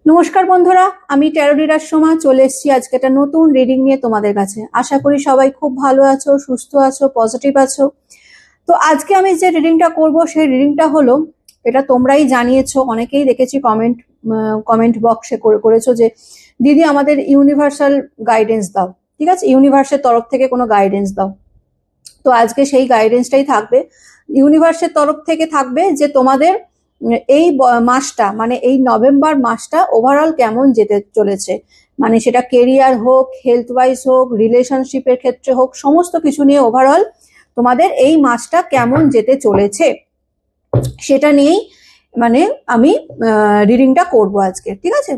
নমস্কার বন্ধুরা, আমি ট্যারো রিডার সোমা চলে এসেছি আজকে একটা নতুন রিডিং নিয়ে তোমাদের কাছে। আশা করি সবাই খুব ভালো আছো, সুস্থ আছো, পজিটিভ আছো। তো আজকে আমি যে রিডিংটা করব সেই রিডিংটা হলো, এটা তোমরাই জানিয়েছো, অনেকেই দেখেছি কমেন্ট বক্সে করেছো যে দিদি আমাদের ইউনিভার্সাল গাইডেন্স দাও। ঠিক আছে, ইউনিভার্সের তরফ থেকে কোনো গাইডেন্স দাও। তো আজকে সেই গাইডেন্সটাই থাকবে, ইউনিভার্সের তরফ থেকে থাকবে যে তোমাদের এই মাসটা, মানে এই নভেম্বর মাসটা ওভারঅল কেমন যেতে চলেছে। মানে সেটা কেরিয়ার হোক, হেলথ ওয়াইজ হোক, রিলেশনশিপের ক্ষেত্রে হোক, সমস্ত কিছু নিয়ে ওভারঅল তোমাদের এই মাসটা কেমন যেতে চলেছে সেটা নিয়েই মানে আমি রিডিংটা করব আজকে। ঠিক আছে,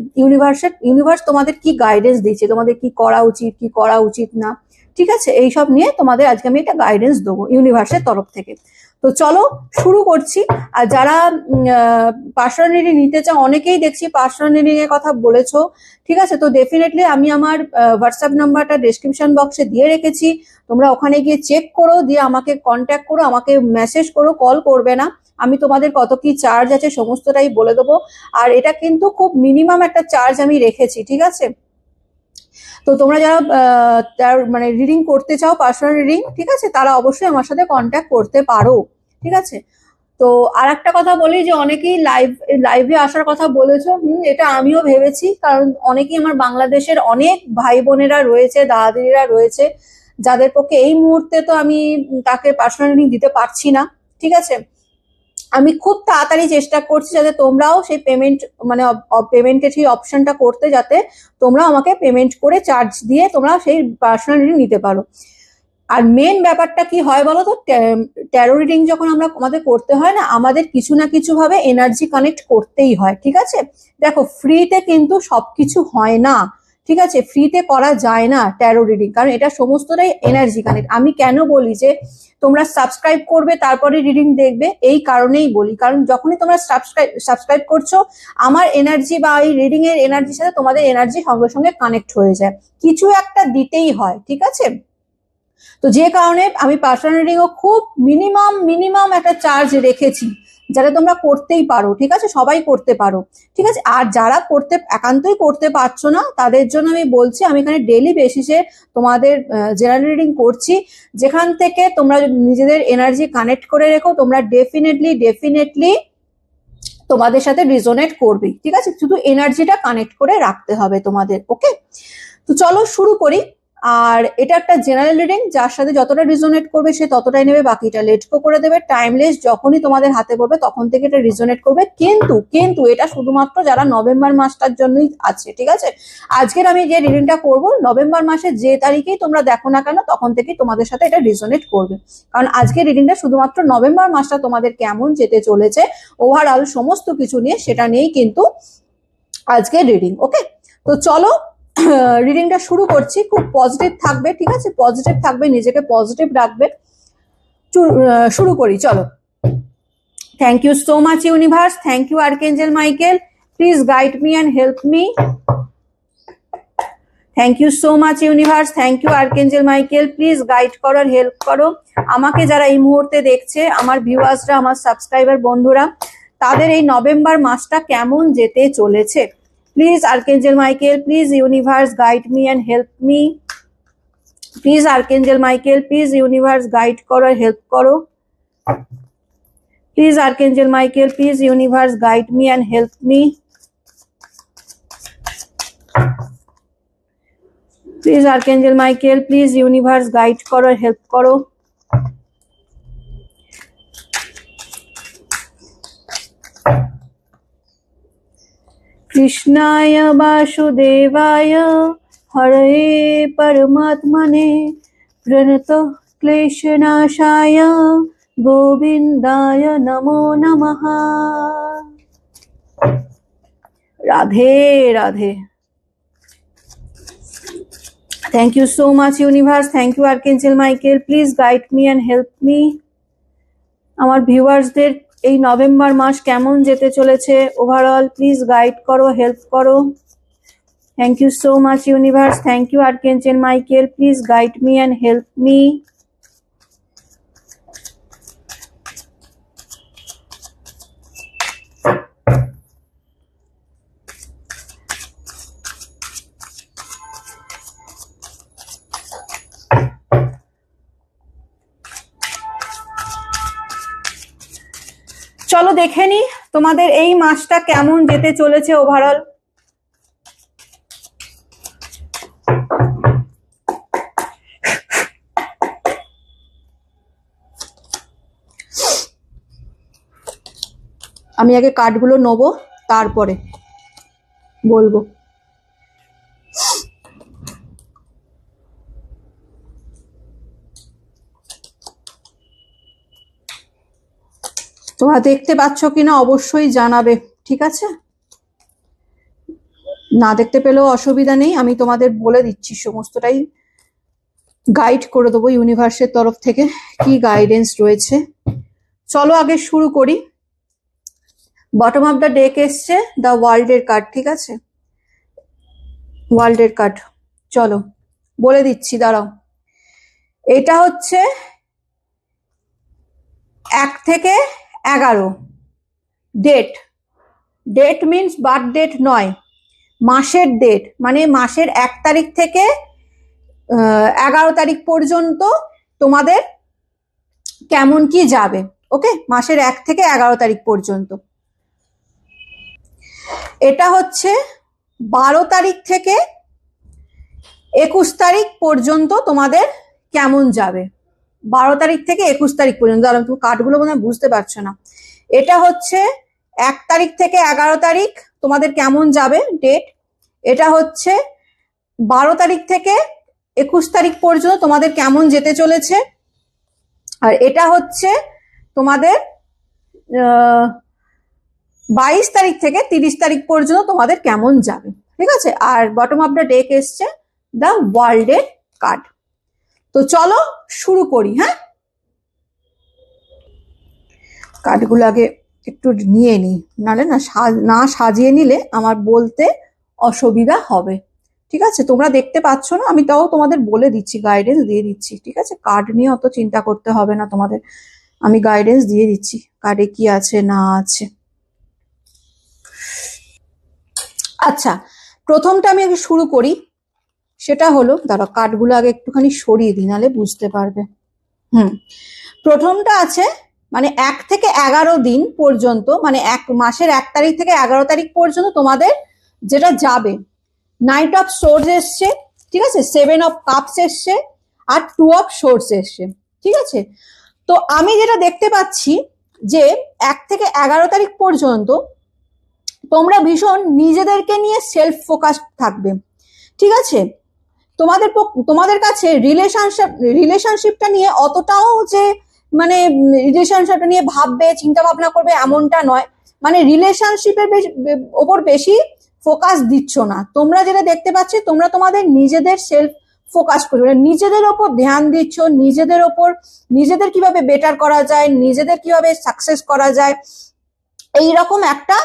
ইউনিভার্স তোমাদের কি গাইডেন্স দিচ্ছে, তোমাদের কি করা উচিত, কি করা উচিত না, ঠিক আছে, এইসব নিয়ে তোমাদের আজকে আমি একটা গাইডেন্স দেবো ইউনিভার্সের তরফ থেকে। তো চলো শুরু করছি। আর যারা পার্সোনাল রিডিং নিতে চাও, অনেকেই দেখছি পার্সোনাল রিডিং এর কথা বলেছো। ঠিক আছে, তো ডেফিনেটলি আমি আমার হোয়াটসঅ্যাপ নাম্বারটা ডেসক্রিপশন বক্সে দিয়ে রেখেছি, তোমরা ওখানে গিয়ে চেক করো, দিয়ে আমাকে কন্ট্যাক্ট করো, আমাকে মেসেজ করো, কল করবে না। আমি তোমাদের কত কি চার্জ আছে সমস্তটাই বলে দেবো। আর এটা কিন্তু খুব মিনিমাম একটা চার্জ আমি রেখেছি। ঠিক আছে, তো তোমরা যারা মানে রিডিং করতে চাও, পার্সোনাল রিডিং, ঠিক আছে, তারা অবশ্যই আমার সাথে কন্ট্যাক্ট করতে পারো। ঠিক আছে, তো আর একটা কথা বলি যে অনেকেই লাইভে আসার কথা বলেছো। এটা আমিও ভেবেছি, কারণ অনেকেই আমার বাংলাদেশের অনেক ভাই বোনেরা রয়েছে, দাদা দিদিরা রয়েছে, যাদের পক্ষে এই মুহূর্তে তো আমি তাকে পার্সোনাল রিডিং দিতে পারছি না। ঠিক আছে, আমি খুব তাড়াতাড়ি চেষ্টা করছি যাতে তোমরাও সেই পেমেন্ট, মানে পেমেন্টের সেই অপশনটা করতে, যাতে তোমরা আমাকে পেমেন্ট করে চার্জ দিয়ে তোমরা সেই পার্সোনাল রিডিং নিতে পারো। আর মেন ব্যাপারটা কি হয় বলো তো, ট্যারো রিডিং যখন আমাদের করতে হয় না, আমাদের কিছু না কিছু ভাবে এনার্জি কানেক্ট করতেই হয়। ঠিক আছে, দেখো ফ্রিতে কিন্তু সবকিছু হয় না। ঠিক আছে, ফ্রিতে করা যায় না ট্যারো রিডিং, কারণ এটা সমস্তটাই এনার্জি কানেক্ট। আমি কেন বলি যে তোমরা সাবস্ক্রাইব করবে তারপরে রিডিং দেখবে, এই কারণেই বলি, কারণ যখনই তোমরা সাবস্ক্রাইব করছো, আমার এনার্জি বা এই রিডিং এর এনার্জির সাথে তোমাদের এনার্জি সঙ্গে সঙ্গে কানেক্ট হয়ে যায়, কিছু একটা দিতেই হয়। ঠিক আছে, তো যে কারণে আমি পার্সোনাল রিডিং ও খুব মিনিমাম একটা চার্জ রেখেছি, যারা তোমরা করতেই পারো। ঠিক আছে, সবাই করতে পারো। ঠিক আছে, আর যারা একান্তই করতে পারছো না, তাদের জন্য আমি বলছি, আমি এখানে ডেইলি বেসিসে তোমাদের জেনারেল রিডিং করছি, যেখান থেকে তোমরা নিজেদের এনার্জি কানেক্ট করে রেখো, তোমরা ডেফিনেটলি তোমাদের সাথে রিজোনেট করবে। ঠিক আছে, শুধু এনার্জিটা কানেক্ট করে রাখতে হবে তোমাদের। ওকে, তো চলো শুরু করি। আর এটা একটা জেনারেল রিডিং, যার সাথে যতটা রিজোনেট করবে সে ততটাই নেবে, বাকিটা লেট গো করে দেবে। টাইমলেস, যখনই তোমাদের হাতে পড়বে তখন থেকে এটা রিজোনেট করবে। কিন্তু এটা শুধুমাত্র যারা নভেম্বর মাসটার জন্যই আছে। ঠিক আছে, আজকের আমি যে রিডিংটা করব, নভেম্বর মাসের যে তারিখেই তোমরা দেখো না কেন, তখন থেকেই তোমাদের সাথে এটা রিজোনেট করবে, কারণ আজকের রিডিংটা শুধুমাত্র নভেম্বর মাসটা তোমাদের কেমন যেতে চলেছে ওভারঅল সমস্ত কিছু নিয়ে, সেটা নিয়েই কিন্তু আজকের রিডিং। ওকে, তো চলো রিডিংটা শুরু করছি। খুব পজিটিভ থাকবে, ঠিক আছে, পজিটিভ থাকবে, নিজেকে পজিটিভ রাখবে। শুরু করি, চলো। Thank you so much universe, thank you archangel Michael, please guide me and help me. Thank you so much universe, thank you archangel Michael, please guide করো আর হেল্প করো আমাকে। যারা এই মুহূর্তে দেখছে, আমার ভিউয়ার্সরা, আমার সাবস্ক্রাইবার বন্ধুরা, তাদের এই নভেম্বর মাসটা কেমন যেতে চলেছে। Please archangel Michael, please universe guide me and help me. Please archangel Michael, please universe guide করো আর হেল্প করো। Please archangel Michael, please universe guide me and help me. Please archangel Michael, please universe guide করো আর help করো। কৃষ্ণায় বাসুদেবায় হরে পরমাত্মনে প্রণত ক্লেশনাশায় গোবিন্দায় নমো নমঃ। Radhe Radhe. Thank you so much universe, thank you archangel Michael, please guide me and help me. আমার ভিউয়ার্সদের এই নভেম্বর মাস কেমন যেতে চলেছে ওভারঅল, প্লিজ গাইড করো, হেল্প করো। Thank you so much universe, thank you archangel Michael, please guide me and help me. চলো দেখে নি তোমাদের এই মাসটা কেমন যেতে চলেছে ওভারঅল। আমি আগে কার্ডগুলো নেবো, তারপরে বলবো। তোমরা দেখতে পাচ্ছ কিনা অবশ্যই জানাবে, ঠিক আছে? না দেখতে পেলেও অসুবিধা নেই, আমি তোমাদের বলে দিচ্ছি, সমস্তটাই গাইড করে দেবো ইউনিভার্সের তরফ থেকে কি গাইডেন্স রয়েছে। চলো আগে শুরু করি। বটম অফ দ্য ডেক এসছে দ্য ওয়ার্ল্ডের কার্ড, ঠিক আছে? ওয়ার্ল্ডের কার্ড, চলো বলে দিচ্ছি, দাঁড়াও। এটা হচ্ছে 1 থেকে 11 date. Date means birth date নয়, মাসের ডেট, মানে মাসের 1 তারিখ থেকে 11 তারিখ পর্যন্ত তোমাদের কেমন কি যাবে। ওকে, মাসের 1 থেকে 11 তারিখ পর্যন্ত। এটা হচ্ছে 12 তারিখ থেকে 21 তারিখ পর্যন্ত তোমাদের কেমন যাবে। 12 তারিখ থেকে 21 তারিখ পর্যন্ত। তুমি কার্ডগুলো মনে হয় বুঝতে পারছো না। এটা হচ্ছে 1 তারিখ থেকে 11 তারিখ তোমাদের কেমন যাবে ডেট। এটা হচ্ছে 12 তারিখ থেকে 21 তারিখ পর্যন্ত তোমাদের কেমন যেতে চলেছে। আর এটা হচ্ছে তোমাদের 22 তারিখ থেকে 30 তারিখ পর্যন্ত তোমাদের কেমন যাবে, ঠিক আছে? আর বটম অফ দ্য ডেক এসছে দ্য ওয়ার্ল্ডের কার্ড। তো চলো শুরু করি। হ্যাঁ, কার্ডগুলো আগে একটু নিয়ে নিই, নাহলে না সাজিয়ে নিলে আমার বলতে অসুবিধা হবে, ঠিক আছে? তোমরা দেখতে পাচ্ছ না, আমি তাও তোমাদের বলে দিচ্ছি, গাইডেন্স দিয়ে দিচ্ছি, ঠিক আছে? কার্ড নিয়ে অত চিন্তা করতে হবে না তোমাদের, আমি গাইডেন্স দিয়ে দিচ্ছি কার্ডে কি আছে না আছে। আচ্ছা, প্রথমটা আমি আগে শুরু করি, সেটা হলো, দাঁড়াও কার্ডগুলো আগে একটুখানি সরিয়ে দিই, নাহলে বুঝতে পারবে। প্রথমটা আছে মানে 1 থেকে 11 দিন পর্যন্ত, মানে এক মাসের 1 তারিখ থেকে 11 তারিখ পর্যন্ত তোমাদের যেটা যাবে। নাইট অফ সোর্স এসছে, ঠিক আছে? 7 অফ কাপস এসছে, আর 2 অফ সোর্স এসছে, ঠিক আছে? তো আমি যেটা দেখতে পাচ্ছি যে 1 থেকে 11 তারিখ পর্যন্ত তোমরা ভীষণ নিজেদেরকে নিয়ে সেলফ ফোকাস থাকবে, ঠিক আছে? তোমাদের কাছে রিলেশনশিপটা নিয়ে অতটাও যে মানে রিলেশনশিপটা নিয়ে ভাববে, চিন্তা ভাবনা করবে এমনটা নয়। মানে রিলেশনশিপের ওপর বেশি ফোকাস দিচ্ছ না তোমরা। যেটা দেখতে পাচ্ছি, তোমরা তোমাদের নিজেদের সেলফ ফোকাস করবে, নিজেদের ওপর ধ্যান দিচ্ছ, নিজেদের ওপর, নিজেদের কিভাবে বেটার করা যায়, নিজেদের কিভাবে সাকসেস করা যায়, এইরকম একটা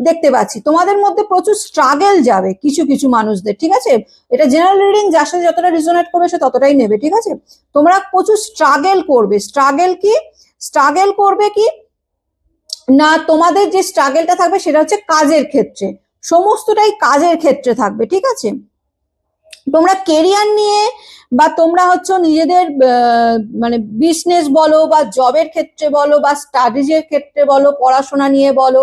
দেখতে পাচ্ছি। তোমাদের মধ্যে প্রচুর স্ট্রাগল যাবে কিছু কিছু মানুষদের, ঠিক আছে? এটা জেনারেল রিডিং, যার সাথে যতটা রিজোনেট করবে সে ততটাই নেবে, ঠিক আছে? তোমরা প্রচুর স্ট্রাগল করবে। স্ট্রাগল করবে কি না, তোমাদের যে স্ট্রাগলটা থাকবে সেটা হচ্ছে কাজের ক্ষেত্রে, সমস্তটাই কাজের ক্ষেত্রে থাকবে, ঠিক আছে? তোমরা কেরিয়ার নিয়ে বা তোমরা হচ্ছে নিজেদের মানে বিজনেস বলো বা জবের ক্ষেত্রে বলো বা স্টাডিজের ক্ষেত্রে বলো, পড়াশোনা নিয়ে বলো,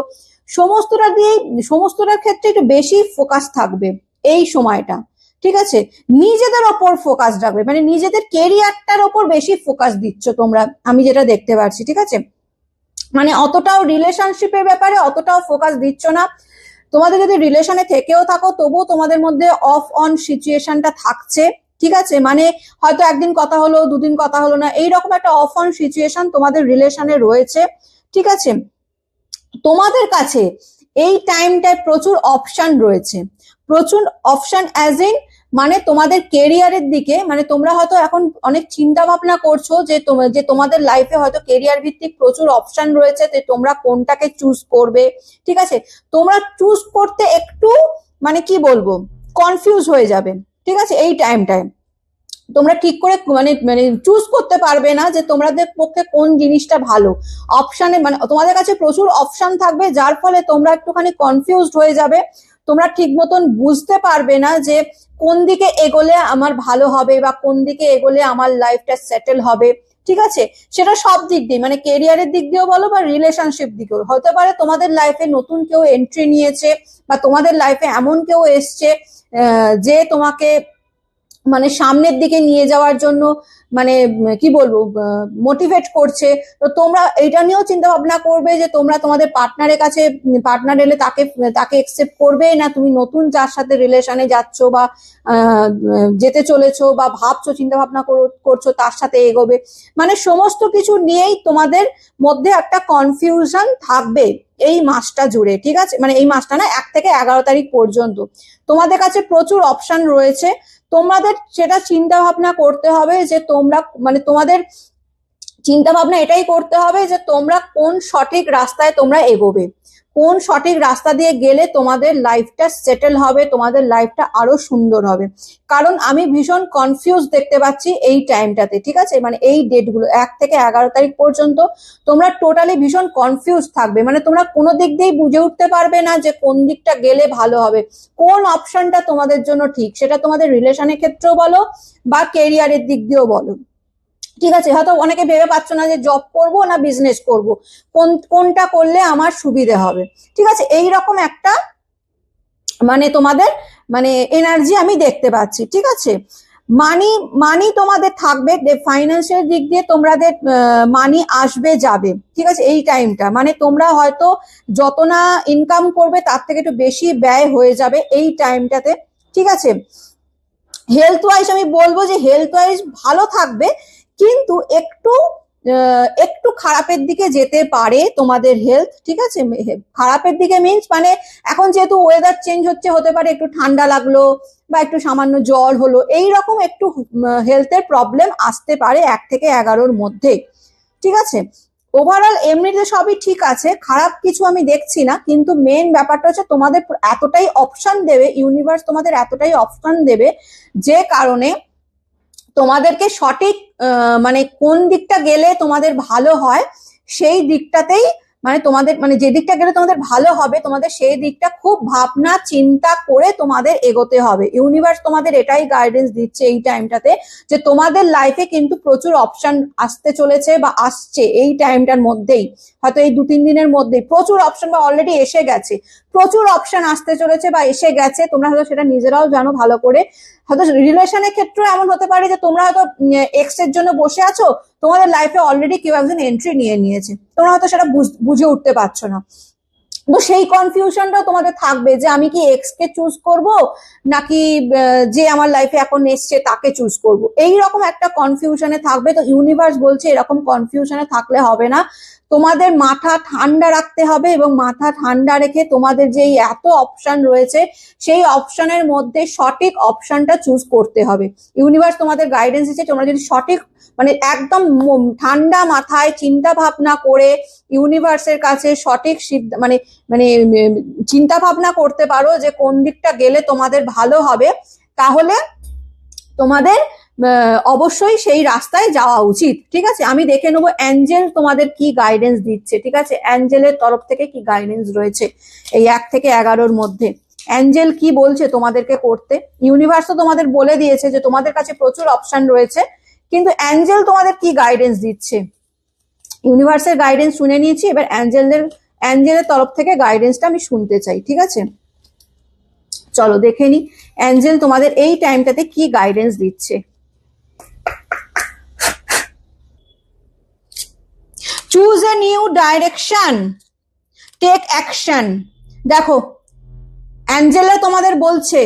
সমস্তটার ক্ষেত্রে একটু বেশি ফোকাস থাকবে এই সময়টা, ঠিক আছে? নিজেদের ওপর ফোকাস রাখবে, মানে নিজেদের কেরিয়ারটার ওপর বেশি ফোকাস দিচ্ছ তোমরা, আমি যেটা দেখতে পাচ্ছি, ঠিক আছে? মানে অতটাও রিলেশনশিপের ব্যাপারে অতটাও ফোকাস দিচ্ছ না। তোমাদের যদি রিলেশনে থেকেও থাকো, তবুও তোমাদের মধ্যে অফ অন সিচুয়েশনটা থাকছে, ঠিক আছে? মানে হয়তো একদিন কথা হলো, দুদিন কথা হলো না, এইরকম একটা অফ অন সিচুয়েশন তোমাদের রিলেশনে রয়েছে, ঠিক আছে? তোমাদের কাছে এই টাইমটায় প্রচুর অপশন রয়েছে, প্রচুর অপশন অ্যাজ ইন মানে তোমাদের কেরিয়ারের দিকে, মানে তোমরা হয়তো এখন অনেক চিন্তা ভাবনা করছো যে তোমাদের লাইফে হয়তো কেরিয়ার ভিত্তিক প্রচুর অপশন রয়েছে, তো তোমরা কোনটাকে চুজ করবে, ঠিক আছে? তোমরা চুজ করতে একটু মানে কি বলবো, কনফিউজ হয়ে যাবে, ঠিক আছে? এই টাইমটায় তোমরা ঠিক করে মানে চুজ করতে পারবে না যে তোমাদের পক্ষে কোন জিনিসটা ভালো। অপশানে মানে তোমাদের কাছে প্রচুর অপশন থাকবে, যার ফলে তোমরা একটুখানি কনফিউজড হয়ে যাবে। তোমরা ঠিক মতন বুঝতে পারবে না যে কোন দিকে এগোলে আমার ভালো হবে বা কোন দিকে এগোলে আমার লাইফটা সেটেল হবে, ঠিক আছে, সেটা সব দিক দিয়ে, মানে কেরিয়ারের দিক দিয়েও বলো বা রিলেশনশিপ দিকেও হতে পারে। তোমাদের লাইফে নতুন কেউ এন্ট্রি নিয়েছে বা তোমাদের লাইফে এমন কেউ এসছে যে তোমাকে মানে সামনের দিকে নিয়ে যাওয়ার জন্য মানে কি বলবো মোটিভেট করছে। তো তোমরা এটা নিয়েও চিন্তা ভাবনা করবে যে তোমরা তোমাদের পার্টনারের কাছে, পার্টনার এলে তাকে তাকে একসেপ্ট করবে না তুমি নতুন যার সাথে রিলেশনে যাচ্ছ বা যেতে চলেছো বা ভাবছো, চিন্তা ভাবনা করছো তার সাথে এগোবে। মানে সমস্ত কিছু নিয়েই তোমাদের মধ্যে একটা কনফিউশন থাকবে এই মাসটা জুড়ে, ঠিক আছে, মানে এই মাসটা না, 1 থেকে 11 তারিখ পর্যন্ত তোমাদের কাছে প্রচুর অপশন রয়েছে। তোমাদের সেটা চিন্তা ভাবনা করতে হবে যে তোমরা মানে তোমাদের চিন্তা ভাবনা এটাই করতে হবে যে তোমরা কোন সঠিক রাস্তায় তোমরা এগোবে, কোন সঠিক রাস্তা দিয়ে গেলে তোমাদের লাইফটা সেটেল হবে, তোমাদের লাইফটা আরো সুন্দর হবে। কারণ আমি ভীষণ কনফিউজ দেখতে পাচ্ছি এই টাইমটাতে, ঠিক আছে, মানে এই ডেটগুলো 1 থেকে 11 তারিখ পর্যন্ত তোমরা টোটালি ভীষণ কনফিউজ থাকবে। মানে তোমরা কোনো দিক দিয়েই বুঝে উঠতে পারবে না যে কোন দিকটা গেলে ভালো হবে, কোন অপশনটা তোমাদের জন্য ঠিক, সেটা তোমাদের রিলেশনের ক্ষেত্রেও বলো বা কেরিয়ারের দিক দিয়েও বলো। ঠিক আছে, হয়তো অনেকে ভেবে পাচ্ছ না যে জব করব না বিজনেস করব, কোনটা করলে আমার সুবিধে হবে। ঠিক আছে, এইরকম একটা মানে তোমাদের মানে এনার্জি আমি দেখতে পাচ্ছি। ঠিক আছে, মানি মানি তোমাদের থাকবে, ফাইন্যান্সিয়াল দিক দিয়ে তোমাদের মানি আসবে যাবে। ঠিক আছে, এই টাইমটা মানে তোমরা হয়তো যত না ইনকাম করবে তার থেকে একটু বেশি ব্যয় হয়ে যাবে এই টাইমটাতে। ঠিক আছে, হেলথ ওয়াইজ আমি বলবো যে হেলথ ওয়াইজ ভালো থাকবে, কিন্তু একটু একটু খারাপের দিকে যেতে পারে তোমাদের হেলথ। ঠিক আছে, খারাপের দিকে মিনস মানে এখন যেহেতু ওয়েদার চেঞ্জ হচ্ছে, হতে পারে একটু ঠান্ডা লাগলো বা একটু সামান্য জ্বর হলো, এইরকম একটু হেলথের প্রবলেম আসতে পারে 1 থেকে 11-র মধ্যে। ঠিক আছে, ওভারঅল এমনিতে সবই ঠিক আছে, খারাপ কিছু আমি দেখছি না, কিন্তু মেন ব্যাপারটা হচ্ছে তোমাদের এতটাই অপশন দেবে ইউনিভার্স, তোমাদের এতটাই অপশন দেবে যে কারণে তোমাদেরকে সঠিক মানে কোন দিকটা গেলে তোমাদের ভালো হয় সেই দিকটাতেই মানে তোমাদের মানে যে দিকটা গেলে তোমাদের ভালো হবে তোমাদের সেই দিকটা খুব ভাবনা চিন্তা করে তোমাদের এগোতে হবে। ইউনিভার্স তোমাদের এটাই গাইডেন্স দিচ্ছে এই টাইমটাতে যে তোমাদের লাইফে কিন্তু প্রচুর অপশন আসতে চলেছে বা আসছে এই টাইমটার মধ্যেই, হয়তো এই 2-3 দিনের মধ্যেই প্রচুর অপশন বা অলরেডি এসে গেছে, প্রচুর অপশন আসতে চলেছে বা এসে গেছে, তোমরা হয়তো সেটা নিজেরাও জানো ভালো করে। হয়তো রিলেশনের ক্ষেত্রে এমন হতে পারে যে তোমরা হয়তো এক্স এর জন্য বসে আছো, তোমাদের লাইফে অলরেডি কেউ একজন এন্ট্রি নিয়েছে, তোমরা হয়তো সেটা বুঝে উঠতে পারছো না। তো সেই কনফিউশনটাও তোমাদের থাকবে যে আমি কি এক্স কে চুজ করব নাকি যে আমার লাইফে এখন এসছে তাকে চুজ করব, এইরকম একটা কনফিউশনে থাকবে। তো ইউনিভার্স বলছে এরকম কনফিউশনে থাকলে হবে না, তোমাদের মাথা ঠান্ডা রাখতে হবে এবং মাথা ঠান্ডা রেখে তোমাদের যে এত অপশন রয়েছে সেই অপশনের মধ্যে সঠিক অপশনটা চুজ করতে হবে। ইউনিভার্স তোমাদের গাইডেন্স দিচ্ছে, তোমরা যদি সঠিক মানে একদম ঠান্ডা মাথায় চিন্তা ভাবনা করে ইউনিভার্সের কাছে সঠিক মানে মানে চিন্তা ভাবনা করতে পারো যে কোন দিকটা গেলে তোমাদের ভালো হবে, তাহলে তোমাদের অবশ্যই সেই রাস্তায় যাওয়া উচিত। ঠিক আছে, আমি দেখে নেবো অ্যাঞ্জেল তোমাদের কি গাইডেন্স দিচ্ছে। ঠিক আছে, অ্যাঞ্জেলের তরফ থেকে কি গাইডেন্স রয়েছে এই 1 থেকে 11-র মধ্যে, অ্যাঞ্জেল কি বলছে তোমাদেরকে করতে। ইউনিভার্স তো তোমাদের বলে দিয়েছে যে তোমাদের কাছে প্রচুর অপশন রয়েছে, কিন্তু অ্যাঞ্জেল তোমাদের কি গাইডেন্স দিচ্ছে। ইউনিভার্সের গাইডেন্স শুনে নিয়েছি, এবার অ্যাঞ্জেলের তরফ থেকে গাইডেন্সটা আমি শুনতে চাই। ঠিক আছে, চলো দেখে নি অ্যাঞ্জেল তোমাদের এই টাইমটাতে কি গাইডেন্স দিচ্ছে। Choose a new direction, take action. দেখো অ্যাঞ্জেলা তোমাদের বলছে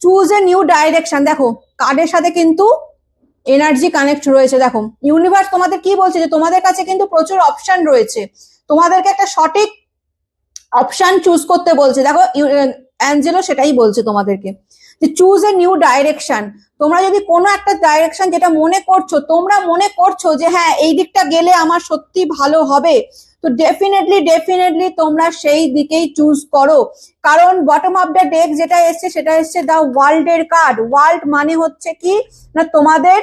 চুজ এ নিউ ডাইরেকশন, দেখো কার্ডের সাথে কিন্তু এনার্জি কানেক্ট রয়েছে। দেখো ইউনিভার্স তোমাদের কি বলছে যে তোমাদের কাছে কিন্তু প্রচুর অপশন রয়েছে, তোমাদেরকে একটা সঠিক অপশন চুজ করতে বলছে। দেখো অ্যাঞ্জেলো সেটাই বলছে তোমাদেরকে যে চুজ এ নিউ ডাইরেকশন। তোমরা যদি কোনো একটা ডাইরেকশন যেটা মনে করছো, তোমরা মনে করছো যে হ্যাঁ এই দিকটা গেলে আমার সত্যি ভালো হবে, তো ডেফিনেটলি তোমরা সেই দিকেই চুজ করো। কারণ বটম অফ দ্য ডেক যেটা এসছে সেটা এসছে দ্য ওয়ার্ল্ড এর কার্ড। ওয়ার্ল্ড মানে হচ্ছে কি না তোমাদের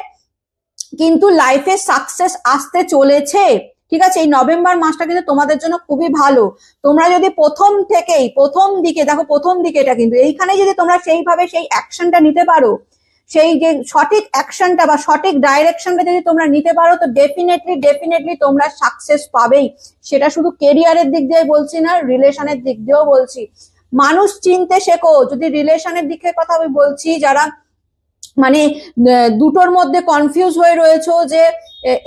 কিন্তু লাইফে সাকসেস আসতে চলেছে। ঠিক আছে, এই নভেম্বর মাসটা কিন্তু তোমাদের জন্য খুবই ভালো। তোমরা যদি প্রথম দিকে দেখো, প্রথম দিকে এটা কিন্তু এইখানে যদি তোমরা সেইভাবে সেই অ্যাকশনটা নিতে পারো, সেই যে সঠিক অ্যাকশনটা বা সঠিক ডাইরেকশনটা যদি তোমরা নিতে পারো, তো ডেফিনেটলি তোমরা সাকসেস পাবেই। সেটা শুধু কেরিয়ারের দিক দিয়ে বলছি না, রিলেশনের দিক দিয়েও বলছি। মানুষ চিনতে শেখো। যদি রিলেশনের দিকের কথা আমি বলছি, যারা মানে দুটোর মধ্যে কনফিউজ হয়ে রয়েছো যে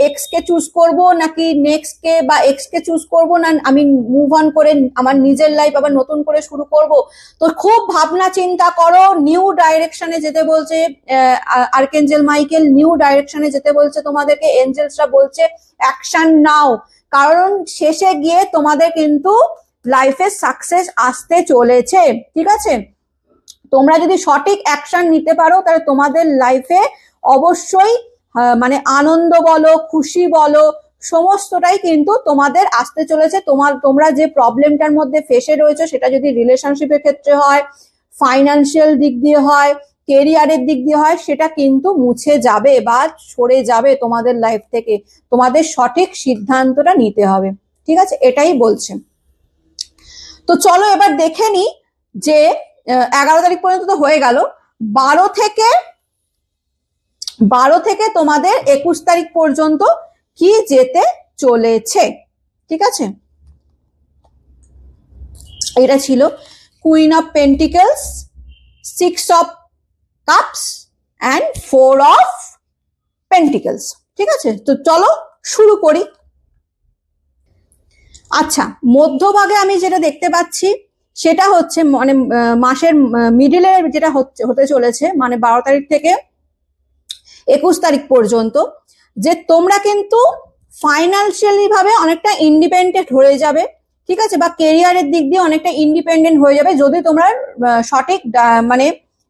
এক্স কে চুজ করব নাকি নেক্সট কে, বা এক্স কে চুজ করব না আমি মুভ অন করে আমার নিজের লাইফ আবার নতুন করে শুরু করব, তো খুব ভাবনা চিন্তা করো। নিউ ডাইরেকশনে যেতে বলছে আর্কেঞ্জেল মাইকেল, নিউ ডাইরেকশনে যেতে বলছে তোমাদেরকে। এঞ্জেলসরা বলছে অ্যাকশন নাও, কারণ শেষে গিয়ে তোমাদের কিন্তু লাইফে সাকসেস আসতে চলেছে। ঠিক আছে, তোমরা যদি সঠিক অ্যাকশন নিতে পারো তাহলে তোমাদের লাইফে অবশ্যই মানে আনন্দ বলো, খুশি বলো, সমস্তটাই কিন্তু তোমাদের আসতে চলেছে। তোমরা যে প্রবলেমটার মধ্যে ফেসে রয়েছে, সেটা যদি রিলেশনশিপের ক্ষেত্রে হয়, ফাইন্যান্সিয়াল দিক দিয়ে হয়, কেরিয়ারের দিক দিয়ে হয়, সেটা কিন্তু মুছে যাবে বা সরে যাবে তোমাদের লাইফ থেকে। তোমাদের সঠিক সিদ্ধান্তটা নিতে হবে। ঠিক আছে, এটাই বলছে। তো চলো এবার দেখে নি যে 11 তারিখ পর্যন্ত তো হয়ে গেল। 12 থেকে তোমাদের 21 তারিখ পর্যন্ত কি যেতে চলেছে। ঠিক আছে, এটা ছিল queen of pentacles, 6 of cups and 4 of pentacles. ঠিক আছে, তো চলো শুরু করি। আচ্ছা, মধ্যভাগে আমি যেটা দেখতে পাচ্ছি সেটা হচ্ছে মানে মাসের মিডিলে যেটা হতে চলেছে, মানে 12 তারিখ থেকে 21 তারিখ পর্যন্ত, যে তোমরা কিন্তু ফাইন্যান্সিয়ালি ভাবে অনেকটা ইন্ডিপেন্ডেন্ট হয়ে যাবে। ঠিক আছে, বা কেরিয়ারের দিক দিয়ে অনেকটা ইন্ডিপেন্ডেন্ট হয়ে যাবে যদি তোমরা সঠিক মানে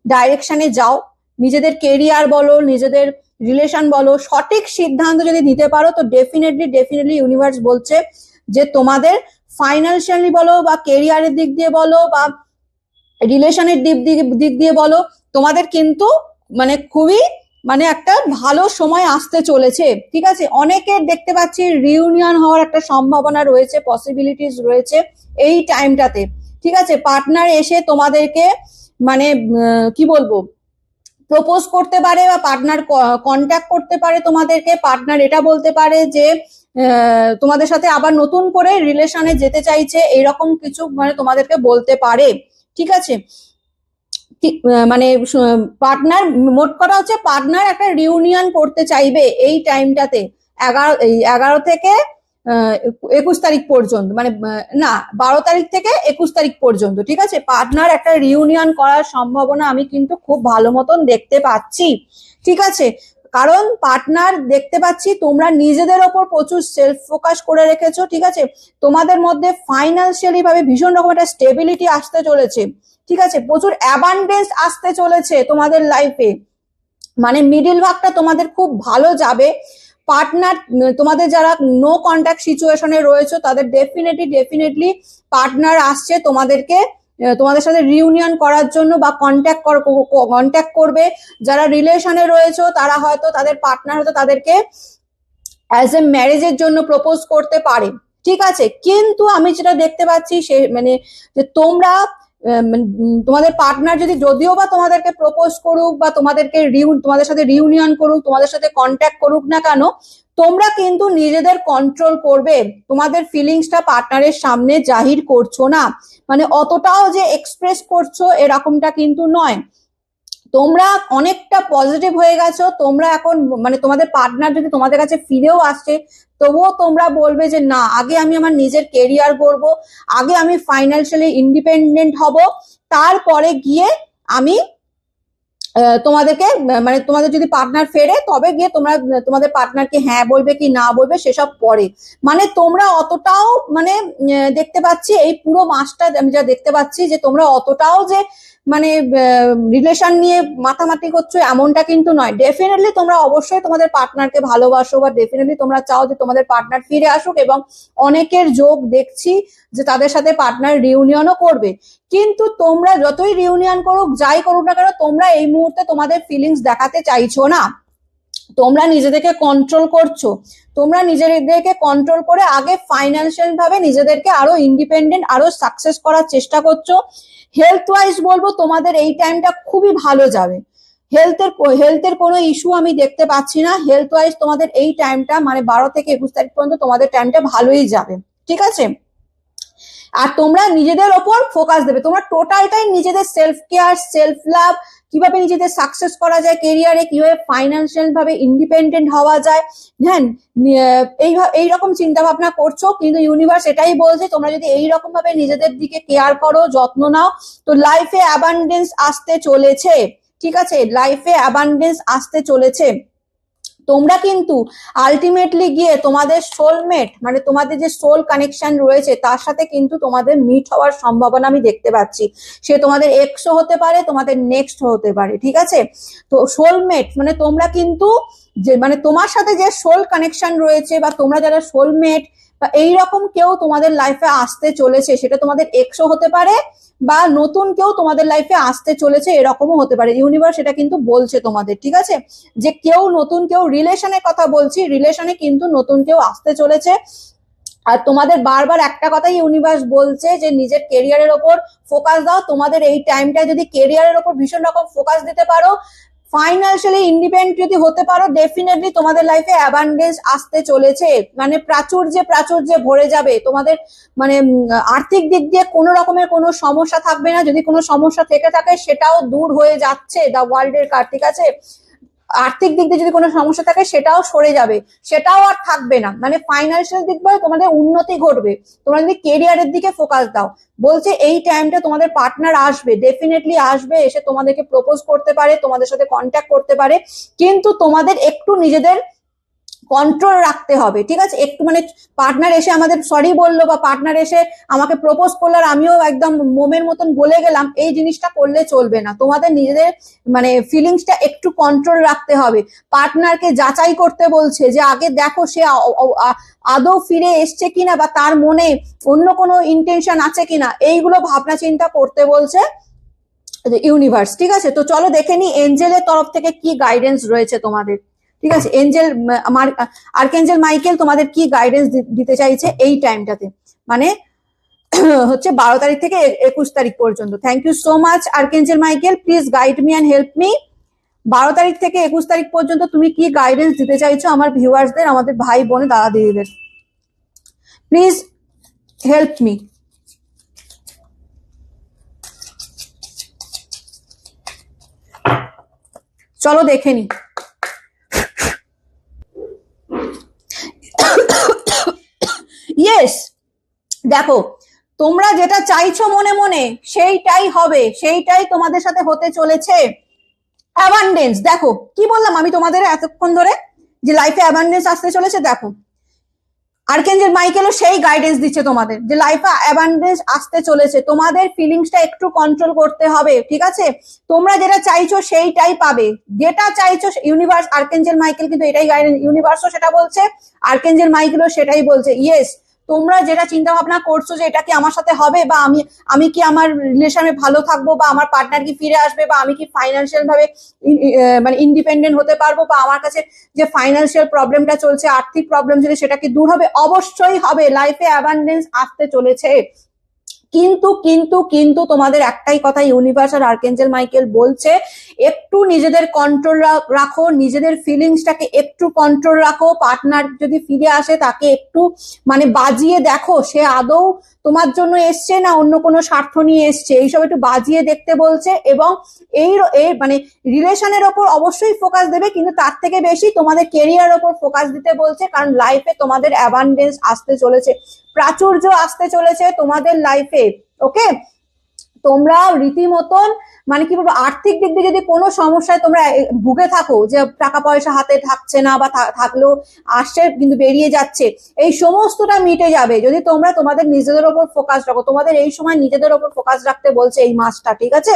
ডাইরেকশনে যাও। নিজেদের কেরিয়ার বলো, নিজেদের রিলেশন বলো, সঠিক সিদ্ধান্ত যদি নিতে পারো, তো ডেফিনেটলি ইউনিভার্স বলছে যে তোমাদের ফাইন্যান্সিয়ালি বলো বা কেরিয়ারের দিক দিয়ে বলো বা রিলেশনের দিক দিয়ে বলো, তোমাদের কিন্তু মানে খুবই মানে একটা ভালো সময় আসতে চলেছে। ঠিক আছে, অনেকের দেখতে পাচ্ছি রিউনিয়ন হওয়ার একটা সম্ভাবনা রয়েছে, পসিবিলিটিস রয়েছে এই টাইমটাতে। ঠিক আছে, পার্টনার এসে তোমাদেরকে মানে কি বলবো প্রপোজ করতে পারে, বা পার্টনার কন্ট্যাক্ট করতে পারে তোমাদেরকে। পার্টনার এটা বলতে পারে যে তোমাদের সাথে আবার নতুন করে রিলেশনে যেতে চাইছে, এরকম কিছু মানে তোমাদেরকে বলতে পারে। ঠিক আছে, মানে পার্টনার, মোট কথা হচ্ছে পার্টনার একটা রিউনিয়ন করতে চাইবে এই টাইমটাতে, 11 থেকে 21 তারিখ পর্যন্ত, মানে না 12 তারিখ থেকে 21 তারিখ পর্যন্ত। ঠিক আছে, পার্টনার একটা রিউনিয়ন করার সম্ভাবনা আমি কিন্তু খুব ভালো মতন দেখতে পাচ্ছি। ঠিক আছে, কারণ পার্টনার দেখতে পাচ্ছি তোমরা নিজেদের ওপর প্রচুর সেলফ ফোকাস করে রেখেছো। ঠিক আছে, তোমাদের মধ্যে ফাইন্যান্সিয়ালি ভাবে ভীষণ রকম একটা স্টেবিলিটি আসতে চলেছে। ঠিক আছে, প্রচুর অ্যাবান্ডেন্স আসতে চলেছে তোমাদের লাইফে, মানে মিডিল ভাগটা তোমাদের খুব ভালো যাবে। পার্টনার, তোমাদের যারা নো কন্ট্যাক্ট সিচুয়েশনে রয়েছে তাদের ডেফিনেটলি পার্টনার আসছে তোমাদের সাথে রিউনিয়ন করার জন্য বা কন্ট্যাক্ট করবে। যারা রিলেশনে রয়েছে তারা হয়তো তাদের পার্টনার হয়তো তাদেরকে অ্যাজ এ ম্যারেজের জন্য প্রপোজ করতে পারে। ঠিক আছে, কিন্তু আমি যেটা দেখতে পাচ্ছি সে মানে যে তোমরা তোমাদের পার্টনার যদিও বা তোমাদেরকে প্রপোজ করুক বা তোমাদের সাথে রিউনিয়ন করুক, তোমাদের সাথে কন্ট্যাক্ট করুক না কেন, তোমরা কিন্তু নিজেদের কন্ট্রোল করবে। তোমাদের ফিলিংসটা পার্টনারের সামনে জাহির করছো না, মানে অতটাও যে এক্সপ্রেস করছো এরকমটা কিন্তু নয়। তোমরা অনেকটা পজিটিভ হয়ে গেছো। তোমরা এখন মানে তোমাদের পার্টনার যদি তোমাদের কাছে ফিরেও আসছে, তবুও তোমরা বলবে যে না, আগে আমি আমার নিজের কেরিয়ার করব, আগে আমি ফাইন্যান্সিয়ালি ইন্ডিপেন্ডেন্ট হব, তারপরে গিয়ে আমি তোমাদেরকে মানে তোমাদের যদি পার্টনার ফেরে তবে গিয়ে তোমরা তোমাদের পার্টনারকে হ্যাঁ বলবে কি না বলবে সেসব পরে। মানে তোমরা অতটাও মানে দেখতে পাচ্ছি এই পুরো মাসটা আমি যা দেখতে পাচ্ছি যে তোমরা অতটাও যে মানে রিলেশন নিয়ে মাথামাতি করছো এমনটা কিন্তু নয়। ডেফিনেটলি তোমরা অবশ্যই তোমাদের পার্টনারকে ভালোবাসো, বা ডেফিনেটলি তোমরা চাও যে তোমাদের পার্টনার ফিরে আসুক, এবং অনেকের যোগ দেখছি যে তাদের সাথে পার্টনার রিউনিয়নও করবে। কিন্তু তোমরা যতই রিউনিয়ন করুক, যাই করুক না কেন, তোমরা এই মুহূর্তে তোমাদের ফিলিংস দেখাতে চাইছো না। তোমরা নিজেদেরকে কন্ট্রোল করছো। তোমরা নিজেদেরকে কন্ট্রোল করে আগে ফাইন্যান্সিয়াল ভাবে নিজেদেরকে আরো ইন্ডিপেন্ডেন্ট, আরো সাকসেস করার চেষ্টা করছো। হেলথ ওয়াইজ বলবো তোমাদের এই টাইমটা খুবই ভালো যাবে। হেলথের কোনো ইস্যু আমি দেখতে পাচ্ছি না। হেলথ ওয়াইজ তোমাদের এই টাইমটা মানে 12 থেকে 21 তারিখ পর্যন্ত তোমাদের টাইমটা ভালোই যাবে, ঠিক আছে। আর তোমরা নিজেদের ওপর ফোকাস দেবে, তোমরা টোটালটাই নিজেদের সেলফ কেয়ার, সেলফ লাভ, কিভাবে নিজেদের সাকসেস করা যায় কেরিয়ারে, কিভাবে ফাইন্যান্সিয়াল ভাবে ইন্ডিপেন্ডেন্ট হওয়া যায়, হ্যাঁ এইরকম চিন্তা ভাবনা করছো। কিন্তু ইউনিভার্স এটাই বলছে তোমরা যদি এইরকম ভাবে নিজেদের দিকে কেয়ার করো, যত্ন নাও, তো লাইফে অ্যাবান্ডেন্স আসতে চলেছে, ঠিক আছে, লাইফে অ্যাবান্ডেন্স আসতে চলেছে। তোমরা কিন্তু আলটিমেটলি গিয়ে তোমাদের সোলমেট মানে তোমাদের যে সোল কানেকশন রয়েছে তার সাথে কিন্তু তোমাদের মিট হওয়ার সম্ভাবনা আমি দেখতে পাচ্ছি। সে তোমাদের এক্সও হতে পারে, তোমাদের নেক্সট হতে পারে, ঠিক আছে। তো সোলমেট মানে তোমরা কিন্তু যে মানে তোমার সাথে যে সোল কানেকশন রয়েছে বা তোমরা যারা সোলমেট বা এইরকম কেউ তোমাদের লাইফে আসতে চলেছে, সেটা তোমাদের এক্সও হতে পারে বা নতুন কেউ তোমাদের লাইফে আসতে চলেছে, এরকমও হতে পারে। ইউনিভার্স এটা কিন্তু বলছে তোমাদের, ঠিক আছে, যে কেউ নতুন কেউ রিলেশনের কথা বলছি, রিলেশনে কিন্তু নতুন কেউ আসতে চলেছে। আর তোমাদের বারবার একটা কথাই ইউনিভার্স বলছে যে নিজের কেরিয়ারের ওপর ফোকাস দাও। তোমাদের এই টাইমটা যদি কেরিয়ারের ওপর ভীষণ রকম ফোকাস দিতে পারো, ফাইন্যান্সিয়ালি ইন্ডিপেন্ডেন্ট যদি হতে পারো, ডেফিনেটলি তোমাদের লাইফে অ্যাবান্ডেন্স আসতে চলেছে, মানে প্রাচুর্যে ভরে যাবে তোমাদের। মানে আর্থিক দিক দিয়ে কোনো রকমের কোনো সমস্যা থাকবে না, যদি কোনো সমস্যা থেকে থাকে সেটাও দূর হয়ে যাচ্ছে, দ্য ওয়ার্ল্ডের কার্ড, ঠিক আছে। আর্থিক দিক দিয়ে যদি কোনো সমস্যা থাকে সেটাও সরে যাবে, সেটাও আর থাকবে না, মানে ফাইন্যান্সিয়াল দিক দিয়ে তোমাদের উন্নতি ঘটবে। তোমরা যদি কেরিয়ারের দিকে ফোকাস দাও, বলছে এই টাইমটা তোমাদের পার্টনার আসবে, ডেফিনেটলি আসবে, এসে তোমাদেরকে প্রপোজ করতে পারে, তোমাদের সাথে কন্ট্যাক্ট করতে পারে, কিন্তু তোমাদের একটু নিজেদের কন্ট্রোল রাখতে হবে, ঠিক আছে। একটু মানে পার্টনার এসে আমাদের সরি বললো বা পার্টনার এসে আমাকে প্রপোজ করলো আর আমিও একদম মোমের মতন গলে গেলাম, এই জিনিসটা করলে চলবে না। তোমাদের নিজেদের মানে ফিলিংসটা একটু কন্ট্রোল রাখতে হবে। পার্টনারকে যাচাই করতে বলছে যে আগে দেখো সে আদৌ ফিরে এসছে কিনা বা তার মনে অন্য কোনো ইন্টেনশন আছে কিনা, এইগুলো ভাবনা চিন্তা করতে বলছে ইউনিভার্স, ঠিক আছে। তো চলো দেখে নি এঞ্জেলের তরফ থেকে কি গাইডেন্স রয়েছে তোমাদের, ঠিক আছে। এঞ্জেল আর্কএঞ্জেল মাইকেল তোমাদের কি গাইডেন্স দিতে চাইছে এই টাইমটাতে, মানে হচ্ছে 12 তারিখ থেকে 21 তারিখ পর্যন্ত। Thank you so much archangel Michael, please guide me and help me. 12 তারিখ থেকে 21 তারিখ পর্যন্ত তুমি কি গাইডেন্স দিতে চাইছো আমার ভিউয়ার্সদের, আমাদের ভাই বোন দাদা দিদিদের, প্লিজ হেল্প মি। চলো দেখে নি। ইয়েস, দেখো তোমরা যেটা চাইছো মনে মনে সেইটাই হবে, সেইটাই তোমাদের সাথে হতে চলেছে। অ্যাবান্ডেন্স, দেখো কি বললাম আমি তোমাদের এতক্ষণ ধরে যে লাইফে অ্যাবান্ডেন্স আসতে চলেছে। দেখো আর্কএঞ্জেল মাইকেলও সেই গাইডেন্স দিচ্ছে তোমাদের যে লাইফে অ্যাবান্ডেন্স আসতে চলেছে, তোমাদের ফিলিংসটা একটু কন্ট্রোল করতে হবে, ঠিক আছে। তোমরা যেটা চাইছো সেইটাই পাবে, যেটা চাইছো ইউনিভার্স, আর্কএঞ্জেল মাইকেল কিন্তু এটাই গাইডেন্স, ইউনিভার্সও সেটা বলছে, আর্কএঞ্জেল মাইকেলও সেটাই বলছে। ইয়েস, তোমরা যেটা চিন্তা ভাবনা করছো যে এটা কি আমার সাথে হবে বা আমি কি আমার রিলেশনে ভালো থাকবো বা আমার পার্টনার কি ফিরে আসবে বা আমি কি ফাইন্যান্সিয়াল ভাবে মানে ইন্ডিপেন্ডেন্ট হতে পারবো বা আমার কাছে যে ফাইন্যান্সিয়াল প্রবলেমটা চলছে, আর্থিক প্রবলেম চলছে, সেটা কি দূর হবে, অবশ্যই হবে। লাইফে অ্যাবান্ডেন্স আসতে চলেছে। কিন্তু কিন্তু কিন্তু তোমাদের একটাই কথা ইউনিভার্স আর আর্কএঞ্জেল মাইকেল বলছে, একটু নিজেদের কন্ট্রোল রাখো, নিজেদের ফিলিংসটাকে একটু কন্ট্রোল রাখো। পার্টনার যদি ফিরে আসে তাকে একটু মানে বাজিয়ে দেখো সে আদৌ তোমার জন্য এসছে না অন্য কোনো স্বার্থ নিয়ে এসছে, এইসব একটু বাজিয়ে দেখতে বলছে। এবং এই মানে রিলেশনের ওপর অবশ্যই ফোকাস দেবে, কিন্তু তার থেকে বেশি তোমাদের কেরিয়ার ওপর ফোকাস দিতে বলছে, কারণ লাইফে তোমাদের অ্যাবান্ডেন্স আসতে চলেছে, প্রাচুর্য আসতে চলেছে তোমাদের লাইফে। ওকে, তোমরা রীতিমতন মানে কি বলবো, আর্থিক দিক দিয়ে যদি কোনো সমস্যায় তোমরা ভুগে থাকো, যে টাকা পয়সা হাতে থাকছে না বা থাকলেও আসছে কিন্তু বেরিয়ে যাচ্ছে, এই সমস্তটা মিটে যাবে যদি তোমরা তোমাদের নিজেদের ওপর ফোকাস রাখো। তোমাদের এই সময় নিজেদের ওপর ফোকাস রাখতে বলছে এই মাসটা, ঠিক আছে।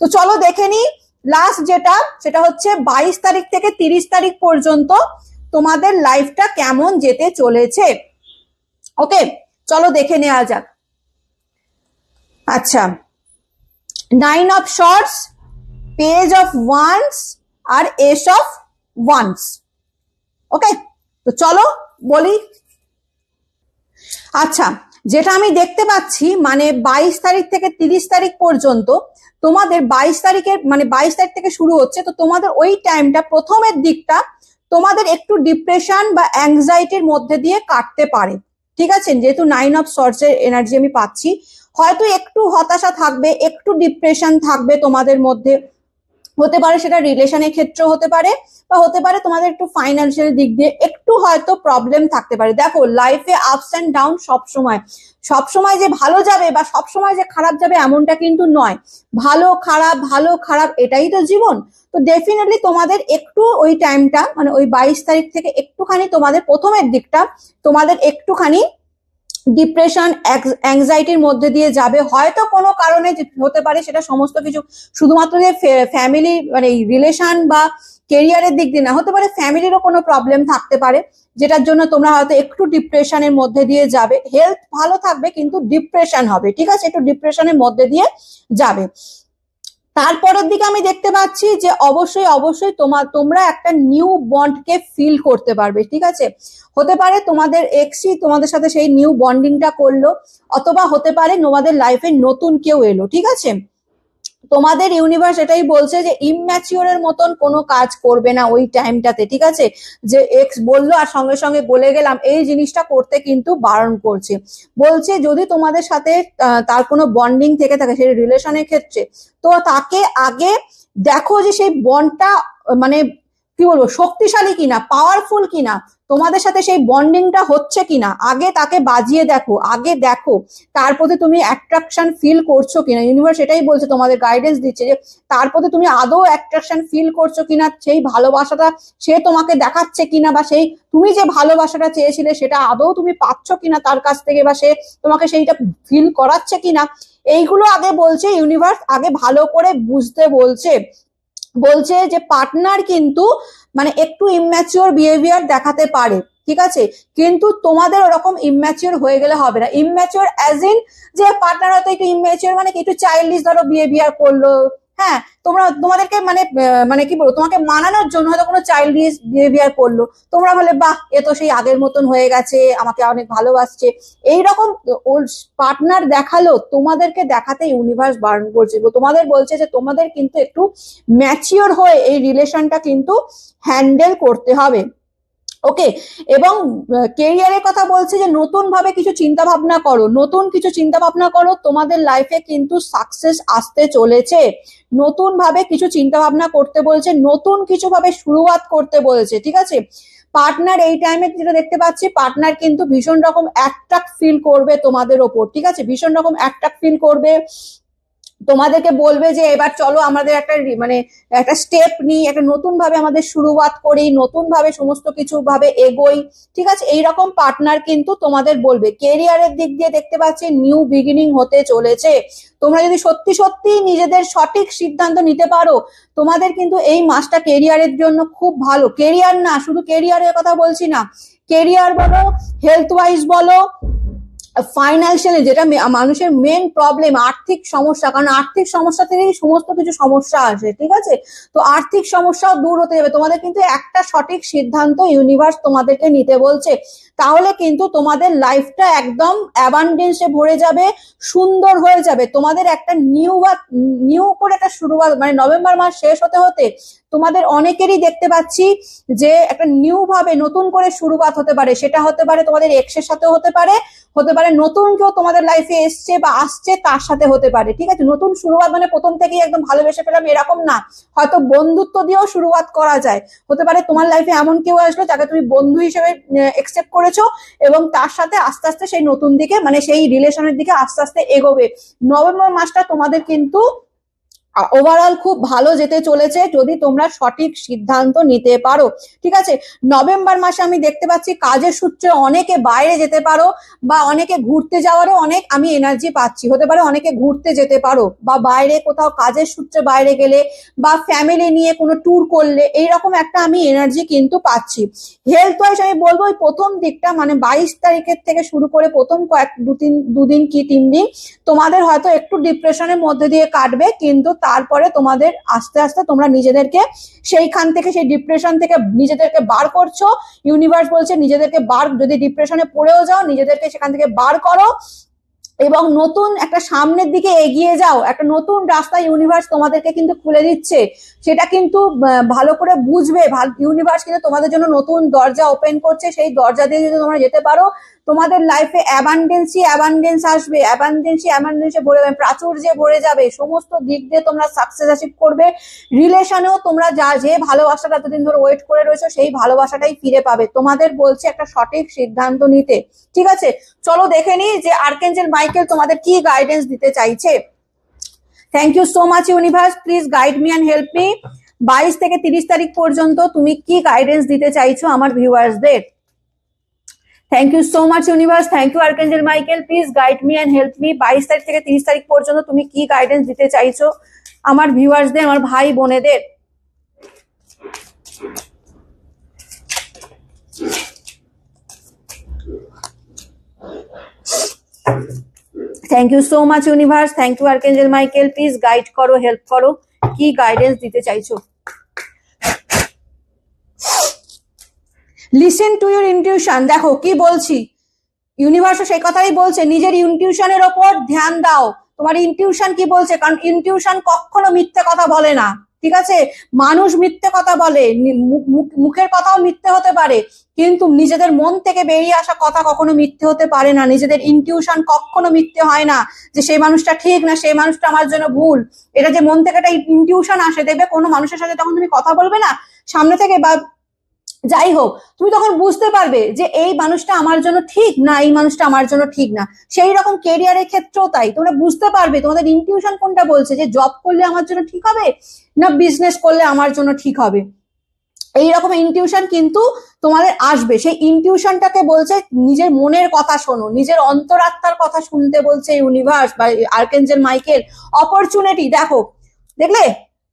তো চলো দেখে নি লাস্ট যেটা, সেটা হচ্ছে 22 তারিখ থেকে 30 তারিখ পর্যন্ত তোমাদের লাইফটা কেমন যেতে চলেছে। ওকে, চলো দেখে নেওয়া যাক। আচ্ছা, 9 of swords, page of wands আর এস অফ ওয়ান্স। ওকে, তো চলো বলি। আচ্ছা, যেটা আমি দেখতে পাচ্ছি মানে 22 তারিখ থেকে 30 তারিখ পর্যন্ত তোমাদের 22 তারিখের মানে 22 তারিখ থেকে শুরু হচ্ছে, তো তোমাদের ওই টাইমটা প্রথমের দিকটা তোমাদের একটু ডিপ্রেশন বা অ্যাংজাইটির মধ্যে দিয়ে কাটতে পারে, ঠিক আছে? যেহেতু 9 অফ সর্টস এর এনার্জি আমি পাচ্ছি, হয়তো একটু হতাশা থাকবে, একটু ডিপ্রেশন থাকবে তোমাদের মধ্যে, হতে পারে সেটা রিলেশনের ক্ষেত্রে হতে পারে, বা হতে পারে তোমাদের একটু ফাইন্যান্সিয়াল দিক দিয়ে একটু হয়তো প্রবলেম থাকতে পারে। দেখো লাইফে আপস অ্যান্ড ডাউন সবসময়, সবসময় যে ভালো যাবে বা সবসময় যে খারাপ যাবে এমনটা কিন্তু নয়। ভালো খারাপ এটাই তো জীবন। তো ডেফিনেটলি তোমাদের একটু ওই টাইমটা মানে ওই 22 তারিখ থেকে একটুখানি তোমাদের প্রথমের দিকটা তোমাদের একটুখানি ডিপ্রেশন অ্যাংজাইটির মধ্যে দিয়ে যাবে, হয়তো কোনো কারণে হতে পারে সেটা সমস্ত কিছু শুধুমাত্র যে ফ্যামিলি মানে রিলেশন বা কেরিয়ারের দিক দিয়ে না, হতে পারে ফ্যামিলিরও কোনো প্রবলেম থাকতে পারে যেটার জন্য তোমরা হয়তো একটু ডিপ্রেশনের মধ্যে দিয়ে যাবে। হেলথ ভালো থাকবে কিন্তু ডিপ্রেশন হবে, ঠিক আছে? একটু ডিপ্রেশনের মধ্যে দিয়ে যাবে। তারপরের দিকে আমি দেখতে পাচ্ছি যে অবশ্যই তোমরা একটা নিউ বন্ডকে ফিল করতে পারবে, ঠিক আছে? হতে পারে তোমাদের এক্সই তোমাদের সাথে সেই নিউ বন্ডিংটা করলো, অথবা হতে পারে তোমাদের লাইফে নতুন কেউ এলো, ঠিক আছে? তোমাদের ইউনিভার্স এটাই বলছে যে ইম্যাচিওরের মতন কোনো কাজ করবে না ওই টাইমটাতে, ঠিক আছে? যে এক্স বললো আর সঙ্গে সঙ্গে গলে গেলাম, এই জিনিসটা করতে কিন্তু বারণ করছে। বলছে যদি তোমাদের সাথে তার কোনো বন্ডিং থেকে থাকে সেই রিলেশনের ক্ষেত্রে, তো তাকে আগে দেখো যে সেই বন্ডটা মানে কি বলবো শক্তিশালী কিনা, পাওয়ারফুল কিনা, তোমাদের সাথে সেই বন্ডিংটা হচ্ছে কিনা, আগে তাকে বাজিয়ে দেখো, আগে দেখো তার প্রতি তুমি অ্যাট্রাকশন ফিল করছো কিনা। ইউনিভার্স এটাই বলছে, তোমাদের গাইডেন্স দিচ্ছে যে তার প্রতি তুমি আদৌ অ্যাট্রাকশন ফিল করছো কিনা, সেই ভালোবাসাটা সে তোমাকে দেখাচ্ছে কিনা, বা সেই তুমি যে ভালোবাসাটা চেয়েছিলে সেটা আদৌ তুমি পাচ্ছ কিনা তার কাছ থেকে, বা সে তোমাকে সেইটা ফিল করাচ্ছে কিনা, এইগুলো আগে বলছে ইউনিভার্স, আগে ভালো করে বুঝতে বলছে। বলছে যে পার্টনার কিন্তু মানে একটু ইম্যাচিওর বিহেভিয়ার দেখাতে পারে, ঠিক আছে? কিন্তু তোমাদের ওরকম ইম্যাচিওর হয়ে গেলে হবে না। ইম্যাচিওর অ্যাজ ইন যে পার্টনার হয়তো একটু ইম্যাচিওর মানে একটু চাইল্ডিশ ধরো বিহেভিয়ার করলো, হ্যাঁ, তোমাদেরকে মানে মানে কি বলবো তোমাকে মানানোর জন্য হয়তো কোনো চাইল্ডিশ বিহেভিয়ার করলো, তোমরা বলে বাহ এ তো সেই আগের মতন হয়ে গেছে, আমাকে অনেক ভালোবাসছে, এইরকম ওর পার্টনার দেখালো, তোমাদেরকে দেখাতে ইউনিভার্স বারণ করছে। তোমাদের বলছে যে তোমাদের কিন্তু একটু ম্যাচিওর হয়ে এই রিলেশনটা কিন্তু হ্যান্ডেল করতে হবে, ওকে? এবং কেরিয়ারের কথা বলছে যে নতুন ভাবে কিছু চিন্তা ভাবনা করো, নতুন কিছু চিন্তা ভাবনা করো, তোমাদের লাইফে কিন্তু সাকসেস আসতে চলেছে। নতুন ভাবে কিছু চিন্তা ভাবনা করতে বলছে, নতুন কিছু ভাবে শুরুয়াত করতে বলেছে, ঠিক আছে? পার্টনার এই টাইমে যেটা দেখতে পাচ্ছি, পার্টনার কিন্তু ভীষণ রকম অ্যাট্রাক্ট ফিল করবে তোমাদের ওপর, ঠিক আছে? ভীষণ রকম অ্যাট্রাক্ট ফিল করবে, তোমাদেরকে বলবে যে এবার চলো আমাদের একটা মানে একটা স্টেপ নিই, একটা নতুন ভাবে আমাদের শুরুয়াত করি, নতুন ভাবে সমস্ত কিছু ভাবে এগোই, ঠিক আছে? এইরকম পার্টনার কিন্তু তোমাদের বলবে। কেরিয়ারের দিক দিয়ে দেখতে পাচ্ছি নিউ বিগিনিং হতে চলেছে। তোমরা যদি সত্যি সত্যি নিজেদের সঠিক সিদ্ধান্ত নিতে পারো, তোমাদের কিন্তু এই মাসটা কেরিয়ারের জন্য খুব ভালো। কেরিয়ার না, শুধু কেরিয়ারের কথা বলছি না, কেরিয়ার বলো, হেলথ ওয়াইজ বলো, ফাইন্যান্সিয়ালি যেটা মানুষের মেন প্রবলেম আর্থিক সমস্যা, কারণ আর্থিক সমস্যা থেকেই সমস্ত কিছু সমস্যা আসে, ঠিক আছে? তো আর্থিক সমস্যাও দূর হতে যাবে। তোমাদের কিন্তু একটা সঠিক সিদ্ধান্ত ইউনিভার্স তোমাদেরকে নিতে বলছে, তাহলে কিন্তু তোমাদের লাইফটা একদম অ্যাবান্ডেন্সে ভরে যাবে, সুন্দর হয়ে যাবে। তোমাদের একটা নিউ করে একটা শুরুয়াত মানে নভেম্বর মাস শেষ হতে হতে তোমাদের অনেকেরই দেখতে পাচ্ছি যে একটা নিউ ভাবে নতুন করে শুরুয়াত হতে পারে। সেটা হতে পারে তোমাদের এক্সের সাথে হতে পারে, হতে পারে নতুন কেউ তোমাদের লাইফে এসছে বা আসছে তার সাথে হতে পারে, ঠিক আছে? নতুন শুরুয়াত মানে প্রথম থেকেই একদম ভালোবেসে ফেলাম এরকম না, হয়তো বন্ধুত্ব দিয়েও শুরুয়াত করা যায়। হতে পারে তোমার লাইফে এমন কেউ আসলো যাকে তুমি বন্ধু হিসেবে একসেপ্ট করেছো, এবং তার সাথে আস্তে আস্তে সেই নতুন দিকে মানে সেই রিলেশনের দিকে আস্তে আস্তে এগোবে। নভেম্বর মাসটা তোমাদের কিন্তু ওভারঅল খুব ভালো যেতে চলেছে যদি তোমরা সঠিক সিদ্ধান্ত নিতে পারো, ঠিক আছে? নভেম্বর মাসে আমি দেখতে পাচ্ছি কাজের সূত্রে অনেকে বাইরে যেতে পারো, বা অনেকে ঘুরতে যাওয়ারও অনেক আমি এনার্জি পাচ্ছি। হতে পারে অনেকে ঘুরতে যেতে পারো, বা বাইরে কোথাও কাজের সূত্রে বাইরে গেলে, বা ফ্যামিলি নিয়ে কোনো ট্যুর করলে, এইরকম একটা আমি এনার্জি কিন্তু পাচ্ছি। হেলথ ওয়াইজ আমি বলবো ওই প্রথম দিকটা মানে 22 তারিখের থেকে শুরু করে প্রথম দুদিন কি 3 দিন তোমাদের হয়তো একটু ডিপ্রেশনের মধ্যে দিয়ে কাটবে, কিন্তু তারপরে তোমাদের আস্তে আস্তে তোমরা নিজেদেরকে সেইখান থেকে সেই ডিপ্রেশন থেকে নিজেদেরকে বার করছো। ইউনিভার্স বলছে নিজেদেরকে বার, যদি ডিপ্রেশনে পড়েও যাও নিজেদেরকে সেখান থেকে বার করো, এবং নতুন একটা সামনের দিকে এগিয়ে যাও, একটা নতুন রাস্তা ইউনিভার্স তোমাদেরকে কিন্তু খুলে দিচ্ছে, সেটা কিন্তু ভালো করে বুঝবে। ইউনিভার্স কিন্তু তোমাদের জন্য নতুন দরজা ওপেন করছে, সেই দরজা দিয়ে যদি তোমরা যেতে পারো তোমাদের লাইফে অ্যাবান্ডেন্স আসবে, অ্যাবান্ডেন্সে ভরে যাবে, প্রাচুর্যে ভরে যাবে, সমস্ত দিক দিয়ে তোমরা সাকসেস অ্যাচিভ করবে। রিলেশনেও তোমরা যে ভালোবাসাটা এতদিন ধরে ওয়েট করে রয়েছো সেই ভালোবাসাটাই ফিরে পাবে। তোমাদের বলছে একটা সঠিক সিদ্ধান্ত নিতে, ঠিক আছে? চলো দেখে নি যে আর্কেঞ্জেল মাইকেল তোমাদের কি গাইডেন্স দিতে চাইছে। Thank you so much universe, please guide me and help me. 22 থেকে 30 তারিখ পর্যন্ত তুমি কি গাইডেন্স দিতে চাইছো আমার ভিউয়ার্সদের? Thank you so much universe, thank you archangel Michael, please guide me and help me. 22 তারিখ থেকে 30 তারিখ পর্যন্ত তুমি কি গাইডেন্স দিতে চাইছো আমার ভিউয়ার্সদের, আমার ভাই বোনেদের? Thank you so much universe, thank you archangel Michael, please guide করো, হেল্প করো, কি গাইডেন্স দিতে চাইছো? Listen to your intuition. দেখো কি বলছি, ইউনিভার্সও সেই কথাই বলছে, নিজের ইনটিউশনের ওপর ধ্যান দাও। তোমার ইনটিউশন কি বলছে, কারণ ইনটিউশন কখনো মিথ্যে কথা বলে না, ঠিক আছে? মানুষ মিথ্যে কথা বলে, মুখের কথাও মিথ্যে হতে পারে, কিন্তু নিজেদের মন থেকে বেরিয়ে আসা কথা কখনো মিথ্যে হতে পারে না। নিজেদের ইনটিউশন কখনো মিথ্যে হয় না, যে সেই মানুষটা ঠিক না, সেই মানুষটা আমার জন্য ভুল। এটা যে মন থেকে একটা ইনটিউশন আসে, দেখবে কোনো মানুষের সাথে তখন তুমি কথা বলবে না সামনে থেকে বা যাই হোক, তুমি তখন বুঝতে পারবে যে এই মানুষটা আমার জন্য ঠিক না, এই মানুষটা আমার জন্য ঠিক না। সেই রকম কেরিয়ারের ক্ষেত্রেও তাই, তোমরা বুঝতে পারবে তোমাদের ইনটিউশন কোনটা বলছে, যে জব করলে আমার জন্য ঠিক হবে না বিজনেস করলে আমার জন্য ঠিক হবে। এইরকম ইনটিউশন কিন্তু তোমাদের আসবে। সেই ইনটিউশনটাকে বলছে নিজের মনের কথা শোনো, নিজের অন্তরাত্মার কথা শুনতে বলছে ইউনিভার্স বা আর্কেঞ্জেল মাইকেল। অপরচুনিটি দেখো, দেখলে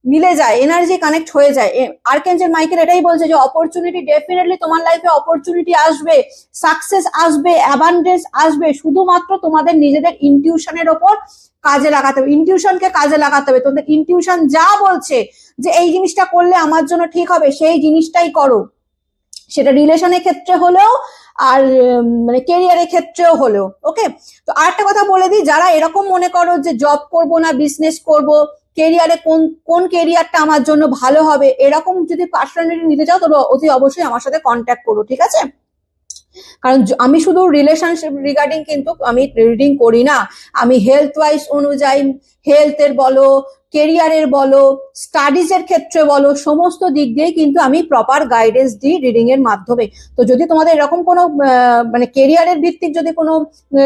মিলে যায়, এনার্জি কানেক্ট হয়ে যায়। আর্কেঞ্জেল মাইকেল এটাই বলছে যে অপরচুনিটি, ডেফিনেটলি তোমার লাইফে অপরচুনিটি আসবে, সাকসেস আসবে, অ্যাবান্ডেন্স আসবে, শুধুমাত্র তোমাদের নিজেদের ইনটিউশনের ওপর কাজে লাগাতে হবে, ইনটিউশনকে কাজে লাগাতে হবে। তোমাদের ইনটিউশন যা বলছে যে এই জিনিসটা করলে আমার জন্য ঠিক হবে, সেই জিনিসটাই করো। সেটা রিলেশনের ক্ষেত্রে হলেও আর মানে কেরিয়ারের ক্ষেত্রেও হলেও, ওকে? তো আরেকটা কথা বলে দিই, যারা এরকম মনে করো যে জব করব না বিজনেস করব, কেরিয়ারে কোন কেরিয়ারটা আমার জন্য ভালো হবে, এরকম যদি পার্সোনালিটি নিতে চাও তবে অতি অবশ্যই আমার সাথে কন্ট্যাক্ট করো, ঠিক আছে? কারণ আমি শুধু রিলেশনশিপ রিগার্ডিং কিন্তু আমি রিডিং করি না, আমি হেলথ ওয়াইজ অনুযায়ী, হেলথের বলো, কেরিয়ারের বলো, স্টাডিজ এর ক্ষেত্রে বলো, সমস্ত দিক দিয়ে কিন্তু আমি প্রপার গাইডেন্স দিই রিডিং এর মাধ্যমে। তো যদি তোমাদের এরকম কোনো মানে কেরিয়ারের ভিত্তিক যদি কোনো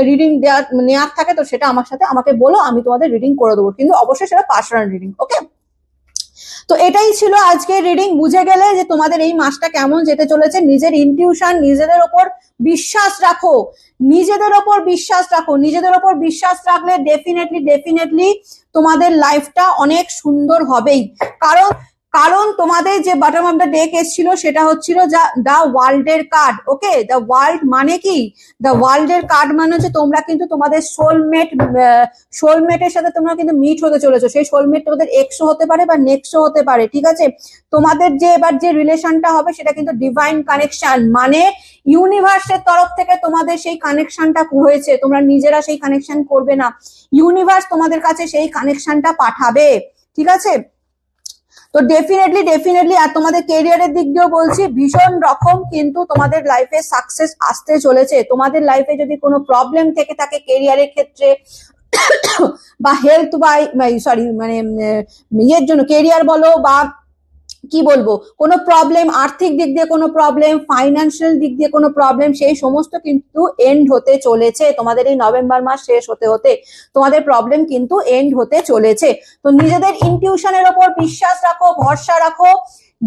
রিডিং নেওয়ার থাকে তো সেটা আমার সাথে আমাকে বলো, আমি তোমাদের রিডিং করে দেবো, কিন্তু অবশ্যই সেটা পার্সোনাল রিডিং, ওকে? তো এটাই ছিল আজকে রিডিং। বুঝে গেলে যে তোমাদের এই মাসটা কেমন যেতে চলেছে। নিজের ইনটিউশন, নিজেদের ওপর বিশ্বাস রাখো, নিজেদের ওপর বিশ্বাস রাখো, নিজেদের ওপর বিশ্বাস রাখলে ডেফিনেটলি তোমাদের লাইফটা অনেক সুন্দর হবেই। কারণ তোমাদের যে বটম অফ দ্য ডেক এসেছিল সেটা হচ্ছিল দা ওয়ার্ল্ডের কার্ড, ওকে? দা ওয়ার্ল্ড মানে কি, দা ওয়ার্ল্ডের কার্ড মানে হচ্ছে তোমরা কিন্তু তোমাদের সোলমেটের সাথে তোমরা কিন্তু মিট হতে চলেছো। সেই সোলমেট তোমাদের এক্সও হতে পারে বা নেক্সটও হতে পারে, ঠিক আছে? তোমাদের যে এবার যে রিলেশনটা হবে সেটা কিন্তু ডিভাইন কানেকশন, মানে ইউনিভার্সের তরফ থেকে তোমাদের সেই কানেকশনটা হয়েছে, তোমরা নিজেরা সেই কানেকশন করবে না, ইউনিভার্স তোমাদের কাছে সেই কানেকশনটা পাঠাবে, ঠিক আছে? তো ডেফিনেটলি আর তোমাদের কেরিয়ারের দিক দিয়েও বলছি, ভীষণ রকম কিন্তু তোমাদের লাইফে সাকসেস আসতে চলেছে। তোমাদের লাইফে যদি কোনো প্রবলেম থেকে থাকে কেরিয়ারের ক্ষেত্রে বা হেলথ মানে ইয়ের জন্য কেরিয়ার বলো বা কি বলবো কোনো প্রবলেম, আর্থিক দিক দিয়ে কোনো প্রবলেম, ফাইন্যান্সিয়াল দিক দিয়ে কোনো প্রবলেম, সেই সমস্ত কিন্তু এন্ড হতে চলেছে তোমাদের এই নভেম্বর মাস শেষ হতে হতে তোমাদের প্রবলেম কিন্তু এন্ড হতে চলেছে। তো নিজেদের ইনটিউশনের ওপর বিশ্বাস রাখো, ভরসা রাখো,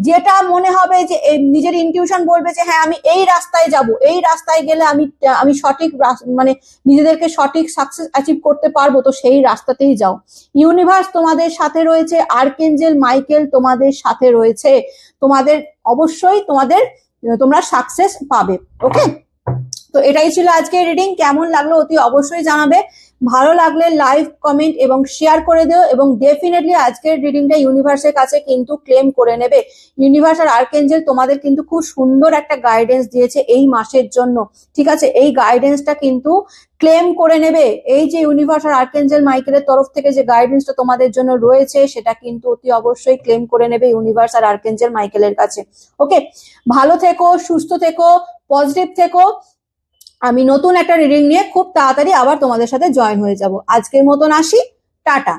যেটা মনে হবে যে নিজের ইনটিউশন বলবে যে হ্যাঁ আমি এই রাস্তায় যাব, এই রাস্তায় গেলে আমি সঠিক মানে নিজেদেরকে সঠিক সাকসেস অ্যাচিভ করতে পারবো, তো সেই রাস্তাতেই যাও। ইউনিভার্স তোমাদের সাথে রয়েছে, আর্কেঞ্জেল মাইকেল তোমাদের সাথে রয়েছে, তোমাদের অবশ্যই তোমরা সাকসেস পাবে, ওকে? তো এটাই ছিল আজকে রিডিং। কেমন লাগলো অতি অবশ্যই জানাবে। ভালো লাগলে লাইক, কমেন্ট এবং শেয়ার করে দিও, এবং ডেফিনেটলি আজকের রিডিংটা ইউনিভার্সের কাছে কিন্তু ক্লেম করে নেবে। ইউনিভার্স আর আর্কএঞ্জেল তোমাদের কিন্তু খুব সুন্দর একটা গাইডেন্স দিয়েছে এই মাসের জন্য, ঠিক আছে? এই গাইডেন্সটা কিন্তু ক্লেম করে নেবে। এই যে ইউনিভার্স আর আর্কএঞ্জেল মাইকেলের তরফ থেকে যে গাইডেন্সটা তোমাদের জন্য রয়েছে, সেটা কিন্তু অতি অবশ্যই ক্লেম করে নেবে ইউনিভার্স আর আর্কএঞ্জেল মাইকেলের কাছে। ওকে, ভালো থেকো, সুস্থ থেকো, পজিটিভ থেকো। আমি নতুন একটা রিডিং নিয়ে খুব তাড়াতাড়ি আবার তোমাদের সাথে জয়েন হয়ে যাব। আজকের মতন আসি, টাটা।